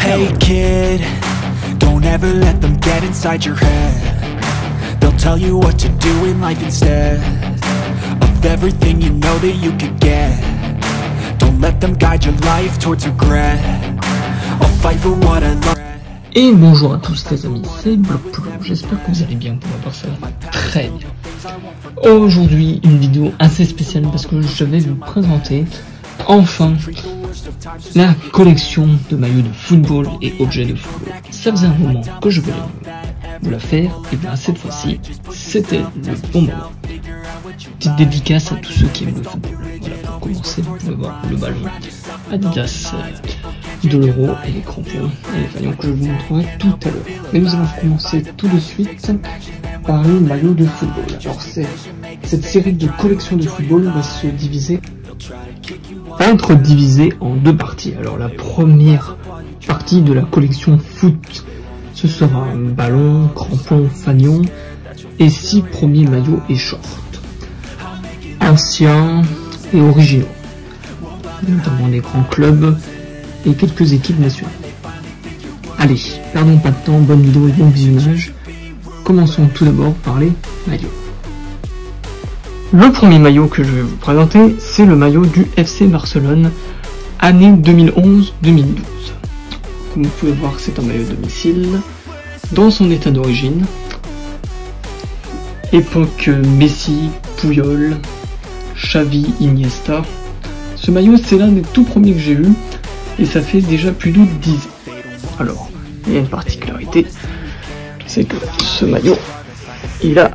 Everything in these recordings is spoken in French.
Hey kid, don't ever let them get inside your head. They'll tell you what to do in life instead of everything you know that you could get. Don't let them guide your life towards regret. I'll fight for what I love. Et bonjour à tous les amis, c'est Blockplon, j'espère que vous allez bien, pour ma part ça va très bien. Aujourd'hui une vidéo assez spéciale parce que je vais vous présenter enfin la collection de maillots de football et objets de football. Ça faisait un moment que je voulais vous la faire, et bien cette fois-ci c'était le bon moment. Petite dédicace à tous ceux qui aiment le football. Voilà, pour commencer vous pouvez voir le ballon Adidas de l'Euro et les crampons et les faillons que je vous montrerai tout à l'heure. Mais nous allons commencer tout de suite par les maillots de football. Alors cette série de collections de football va être divisée en deux parties. Alors la première partie de la collection foot, ce sera un ballon, crampons, fanions et 6 premiers maillots et shorts, anciens et originaux, notamment des grands clubs et quelques équipes nationales. Allez, perdons pas de temps, bonne vidéo et bon visionnage. Commençons tout d'abord par les maillots. Le premier maillot que je vais vous présenter, c'est le maillot du FC Barcelone, année 2011-2012. Comme vous pouvez voir, c'est un maillot domicile, dans son état d'origine. Époque Messi, Puyol, Xavi, Iniesta. Ce maillot, c'est l'un des tout premiers que j'ai eu, et ça fait déjà plus de 10 ans. Alors, il y a une particularité, c'est que ce maillot, il a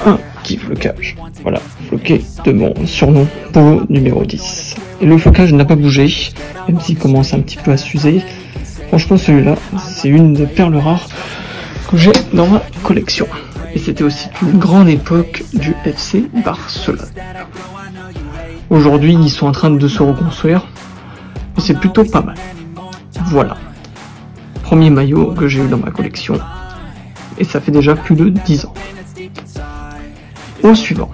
un petit flocage. Voilà, floqué de mon surnom Polo numéro 10. Et le flocage n'a pas bougé, même s'il commence un petit peu à s'user. Franchement, celui-là, c'est une des perles rares que j'ai dans ma collection. Et c'était aussi une grande époque du FC Barcelone. Aujourd'hui, ils sont en train de se reconstruire, mais c'est plutôt pas mal. Voilà. Premier maillot que j'ai eu dans ma collection, et ça fait déjà plus de 10 ans. Au suivant.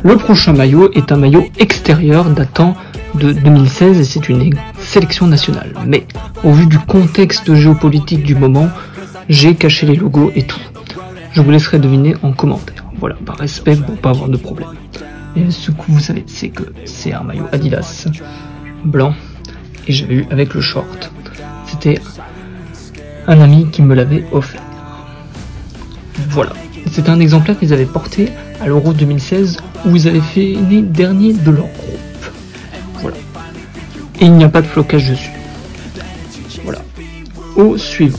Le prochain maillot est un maillot extérieur datant de 2016 et c'est une sélection nationale. Mais au vu du contexte géopolitique du moment, j'ai caché les logos et tout. Je vous laisserai deviner en commentaire. Voilà, par respect pour pas avoir de problème. Et ce que vous savez, c'est que c'est un maillot Adidas blanc et j'avais eu avec le short. C'était un ami qui me l'avait offert. Voilà. C'est un exemplaire qu'ils avaient porté à l'Euro 2016 où ils avaient fait les derniers de leur groupe. Voilà. Et il n'y a pas de flocage dessus. Voilà. Au suivant.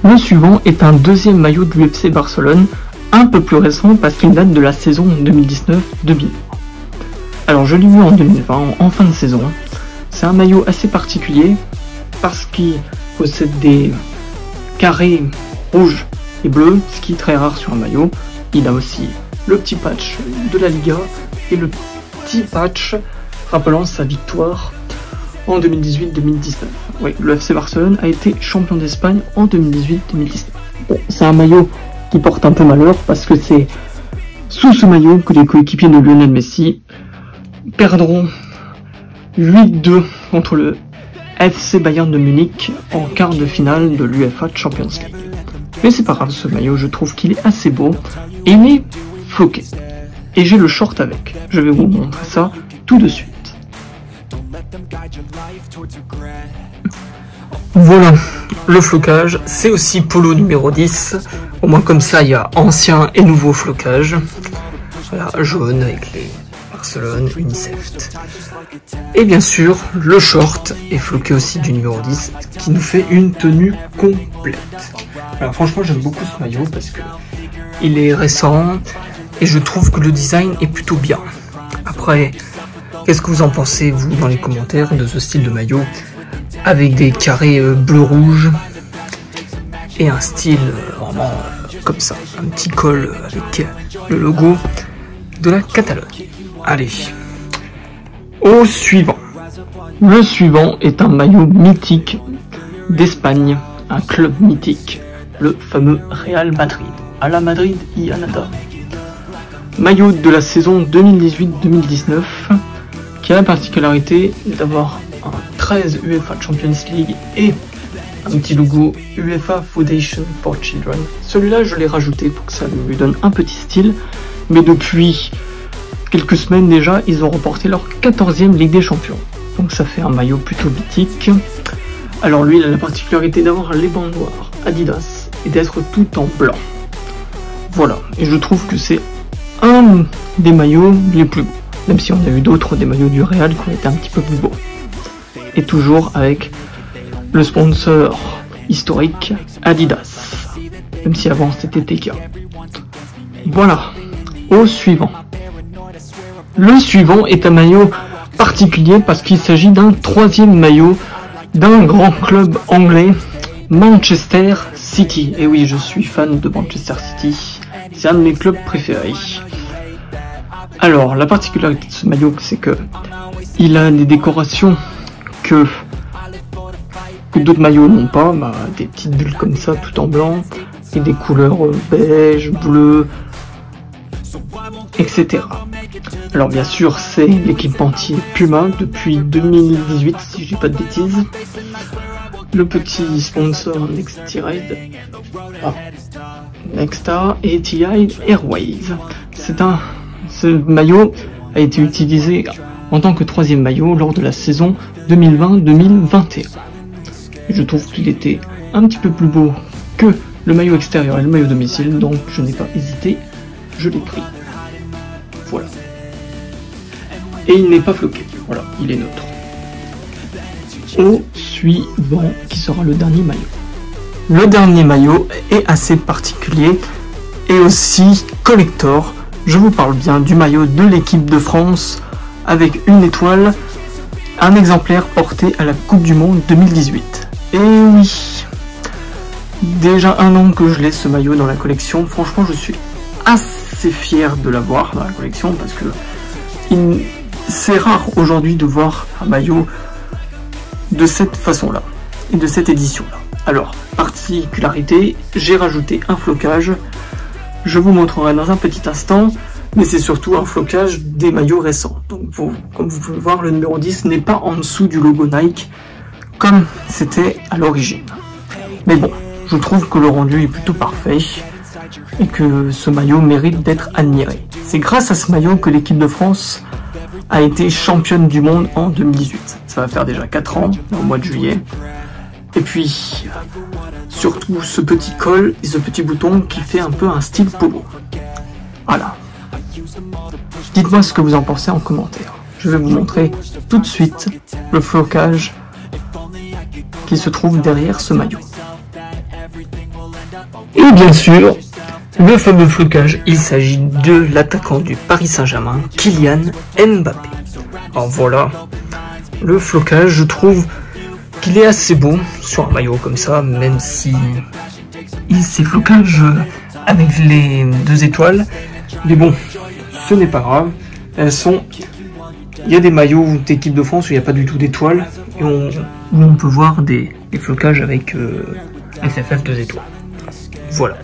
Le suivant est un deuxième maillot du FC Barcelone, un peu plus récent parce qu'il date de la saison 2019-2020. Alors je l'ai vu en 2020, en fin de saison. C'est un maillot assez particulier parce qu'il possède des carrés rouges et bleus, ce qui est très rare sur un maillot. Il a aussi le petit patch de la Liga et le petit patch rappelant sa victoire en 2018-2019. Oui, le FC Barcelone a été champion d'Espagne en 2018-2019. Bon, c'est un maillot qui porte un peu malheur parce que c'est sous ce maillot que les coéquipiers de Lionel Messi perdront 8-2 contre le FC Bayern de Munich en quart de finale de l'UEFA Champions League. Mais c'est pas grave, ce maillot, je trouve qu'il est assez beau et il est floqué. Et j'ai le short avec. Je vais vous montrer ça tout de suite. Voilà, le flocage, c'est aussi Polo numéro 10. Au moins comme ça, il y a ancien et nouveau flocage. Voilà, jaune avec les Barcelone, Unicef. Et bien sûr, le short est floqué aussi du numéro 10, qui nous fait une tenue complète. Alors franchement, j'aime beaucoup ce maillot parce que il est récent et je trouve que le design est plutôt bien. Après, qu'est-ce que vous en pensez, vous, dans les commentaires de ce style de maillot avec des carrés bleu-rouge et un style vraiment comme ça, un petit col avec le logo de la Catalogne. Allez, au suivant. Le suivant est un maillot mythique d'Espagne, un club mythique, le fameux Real Madrid. À la Madrid y a nada. Maillot de la saison 2018-2019 qui a la particularité d'avoir un 13 UEFA Champions League et un petit logo UEFA Foundation for Children. Celui-là, je l'ai rajouté pour que ça lui donne un petit style, mais depuis quelques semaines déjà, ils ont remporté leur 14e Ligue des Champions. Donc ça fait un maillot plutôt mythique. Alors lui, il a la particularité d'avoir les bandes noires Adidas et d'être tout en blanc. Voilà, et je trouve que c'est un des maillots les plus beaux, même si on a eu d'autres des maillots du Real qui ont été un petit peu plus beaux. Et toujours avec le sponsor historique Adidas, même si avant c'était TK. Voilà, au suivant. Le suivant est un maillot particulier parce qu'il s'agit d'un 3e maillot d'un grand club anglais, Manchester City. Et oui, je suis fan de Manchester City, c'est un de mes clubs préférés. Alors, la particularité de ce maillot, c'est que il a des décorations que d'autres maillots n'ont pas, des petites bulles comme ça, tout en blanc, et des couleurs beige, bleu, etc. Alors bien sûr, c'est l'équipementier Puma depuis 2018, si je dis pas de bêtises. Le petit sponsor Nextirade, Nexta et Etihad Airways. Ce maillot a été utilisé en tant que 3e maillot lors de la saison 2020-2021. Je trouve qu'il était un petit peu plus beau que le maillot extérieur et le maillot domicile, donc je n'ai pas hésité, je l'ai pris. Voilà. Et il n'est pas floqué, voilà, il est neutre. Au suivant, qui sera le dernier maillot. Le dernier maillot est assez particulier et aussi collector. Je vous parle bien du maillot de l'équipe de France avec une étoile, un exemplaire porté à la Coupe du Monde 2018. Et oui, déjà un an que je l'ai ce maillot dans la collection. Franchement, je suis assez fier de l'avoir dans la collection parce que c'est rare aujourd'hui de voir un maillot de cette façon-là et de cette édition-là. Alors, particularité, j'ai rajouté un flocage. Je vous montrerai dans un petit instant, mais c'est surtout un flocage des maillots récents. Donc, comme vous pouvez voir, le numéro 10 n'est pas en dessous du logo Nike, comme c'était à l'origine. Mais bon, je trouve que le rendu est plutôt parfait, et que ce maillot mérite d'être admiré. C'est grâce à ce maillot que l'équipe de France a été championne du monde en 2018. Ça va faire déjà 4 ans, au mois de juillet. Et puis, surtout ce petit col et ce petit bouton qui fait un peu un style polo. Voilà. Dites-moi ce que vous en pensez en commentaire. Je vais vous montrer tout de suite le flocage qui se trouve derrière ce maillot. Et bien sûr, le fameux flocage, il s'agit de l'attaquant du Paris Saint-Germain, Kylian Mbappé. Alors voilà, le flocage, je trouve qu'il est assez beau sur un maillot comme ça, même si ces flocages avec les 2 étoiles, mais bon, ce n'est pas grave. Il y a des maillots d'équipe de France où il n'y a pas du tout d'étoiles, et où on peut voir des flocages avec SFF 2 étoiles. Voilà,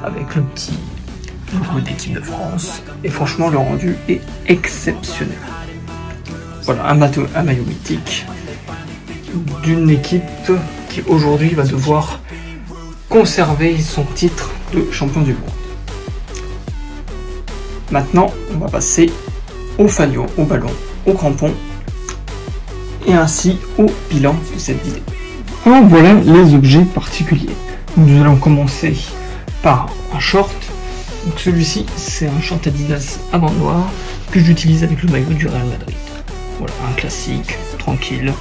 avec le petit logo d'équipe de France, et franchement le rendu est exceptionnel. Voilà, un maillot mythique d'une équipe qui aujourd'hui va devoir conserver son titre de champion du monde. Maintenant, on va passer au fanion, au ballon, au crampon et ainsi au bilan de cette vidéo. Alors voilà les objets particuliers. Nous allons commencer par un short. Donc celui-ci, c'est un short Adidas à bande noire que j'utilise avec le maillot du Real Madrid. Voilà, un classique, tranquille.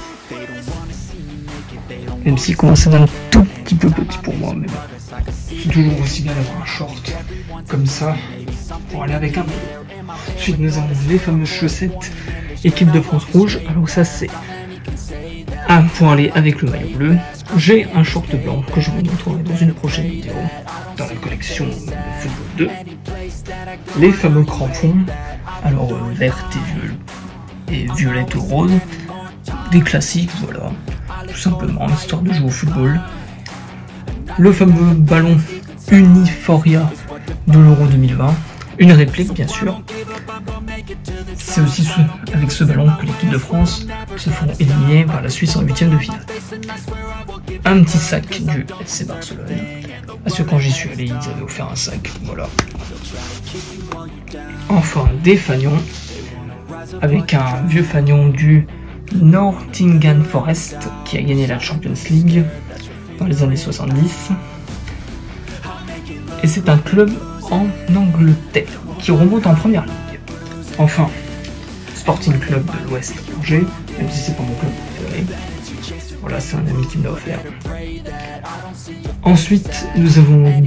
Même s'il commence à être un tout petit peu petit pour moi, mais bon. C'est toujours aussi bien d'avoir un short comme ça pour aller avec un maillot. Ensuite, nous avons les fameuses chaussettes équipe de France rouge. Alors ça, c'est pour aller avec le maillot bleu. J'ai un short blanc que je vous montrerai dans une prochaine vidéo dans la collection de Football 2. Les fameux crampons, alors vert et violette ou rose, des classiques, voilà, tout simplement, histoire de jouer au football. Le fameux ballon Uniforia de l'Euro 2020, une réplique bien sûr. C'est aussi avec ce ballon que l'équipe de France se font éliminer par la Suisse en 8e de finale. Un petit sac du FC Barcelone, parce que quand j'y suis allé, ils avaient offert un sac, voilà. Enfin, des fanions, avec un vieux fanion du Nottingham Forest qui a gagné la Champions League dans les années 70. Et c'est un club en Angleterre qui remonte en première ligue. Enfin, Sporting Club de l'Ouest Angers, même si c'est pas mon club préféré. Voilà, c'est un ami qui me l'a offert. Ensuite, nous avons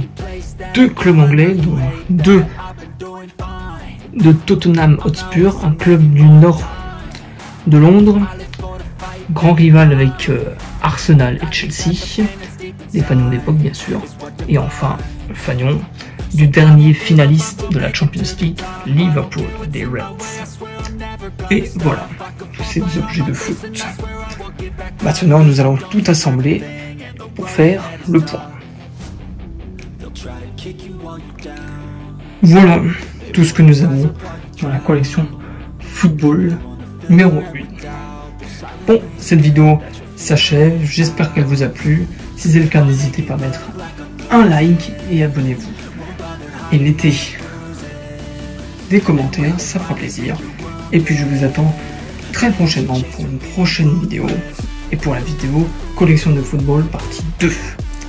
deux clubs anglais, dont deux de Tottenham Hotspur, un club du nord de Londres, grand rival avec Arsenal et Chelsea, des fanions d'époque bien sûr, et enfin le fanion du dernier finaliste de la Champions League, Liverpool, des Reds. Et voilà, tous ces objets de foot. Maintenant, nous allons tout assembler pour faire le point. Voilà tout ce que nous avons dans la collection football numéro 1. Bon, cette vidéo s'achève, j'espère qu'elle vous a plu. Si c'est le cas, n'hésitez pas à mettre un like et abonnez-vous. Et mettez des commentaires, ça fera plaisir. Et puis je vous attends très prochainement pour une prochaine vidéo. Et pour la vidéo collection de football partie 2.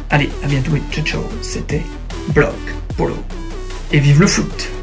Allez, à bientôt et ciao ciao, c'était Bloc Polo. Et vive le foot!